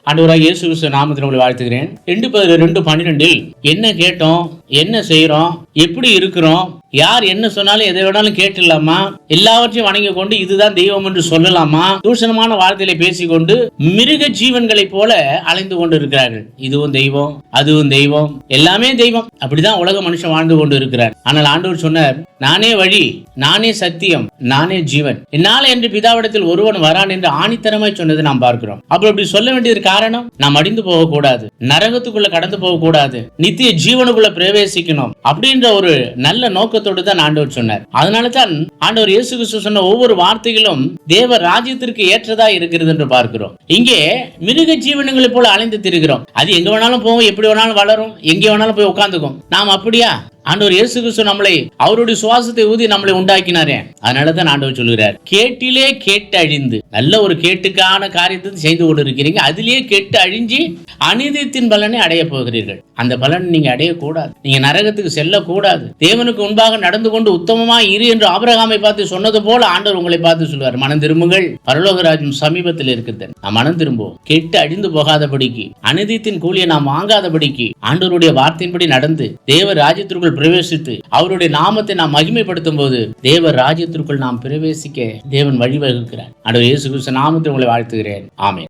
ஆண்டவராகிய இயேசு கிறிஸ்து நாமத்தில் உங்களை வாழ்த்துகிறேன். 2:12 என்ன கேட்டோம், என்ன செய்யறோம், எப்படி இருக்கிறோம், யார் என்ன சொன்னாலும் எதை வேணாலும் கேட்டுலாமா, எல்லாவற்றையும் வணங்கி கொண்டு இதுதான் தெய்வம் என்று சொல்லலாமா, தூஷணமான வார்த்தையில பேசிக்கொண்டு மிருக ஜீவன்களை போல அலைந்து கொண்டு இருக்கிறார்கள். இதுவும் தெய்வம், அதுவும் தெய்வம், எல்லாமே தெய்வம். அப்படிதான் உலக மனுஷன் வாழ்ந்து கொண்டு இருக்கிறார். ஆனால் ஆண்டவர் சொன்னார், நானே வழி, நானே சத்தியம், நானே ஜீவன், என்னால் என்று பிதாவிடத்தில் ஒருவன் வரான் என்று ஆணித்தரமாய் சொன்னதை நாம் பார்க்கிறோம். அப்புறம் அப்படி சொல்ல வேண்டியது காரணம், நாம் அடிந்து போகக்கூடாது, நரகத்துக்குள்ள கடந்து போகக்கூடாது, நித்திய ஜீவனுக்குள்ள பிரவேசிக்கணும் அப்படின்ற ஒரு நல்ல நோக்கத்தோடு தான் ஆண்டவர் சொன்னார். அதனால தான் ஆண்டவர் இயேசு கிறிஸ்து சொன்ன ஒவ்வொரு வார்த்தைகளும் தேவ ராஜ்யத்திற்கு ஏற்றதா இருக்கிறது என்று பார்க்கிறோம். இங்கே மிருக ஜீவனங்களை போல அலைந்து திரிகிறோம். அது எங்க வேணாலும் போகும், எப்படி வேணாலும் வளரும், எங்க வேணாலும் போய் உட்கார்ந்துக்கும். நாம் அப்படியா? ஆண்டவர் இயேசு கிறிஸ்து நம்மளை அவருடைய சுவாசத்தை ஊதி நம்மளை உண்டாக்கினாரே. அதனாலதான் ஆண்டவர் சொல்கிறார், கேட்டிலே கேட்டு அழிந்து, நல்ல ஒரு கேட்டுக்கான காரியத்தை செய்து கொண்டு இருக்கிறீங்க, அதிலேயே கேட்டு அழிஞ்சு அநீதியின் பலனை அடைய போகிறீர்கள். அந்த பலன் நீங்க அடையக்கூடாது, நீங்க நரகத்துக்கு செல்லக்கூடாது. தேவனுக்கு முன்பாக நடந்து கொண்டு உத்தமமா இரு என்று ஆபிரகாமை பார்த்து சொன்னது போல ஆண்டவர் உங்களை பார்த்து சொல்வார், மனம் திரும்புங்கள், பரலோக ராஜ்யம் சமீபத்தில் இருக்கிறது. நாம் மனம் திரும்புவோம். கெட்டு அழிந்து போகாதபடிக்கு, அநீதியின் கூலியை நாம் வாங்காதபடிக்கு ஆண்டவருடைய வார்த்தையின்படி நடந்து தேவ ராஜ்யத்திற்குள் பிரவேசித்து அவருடைய நாமத்தை நாம் மகிமைப்படுத்தும் போது தேவ ராஜ்யத்திற்குள் நாம் பிரவேசிக்க தேவன் வழிவகுக்கிறார். ஆண்டவர் இயேசு கிறிஸ்து நாமத்தில் உங்களை வாழ்த்துகிறேன். ஆமென்.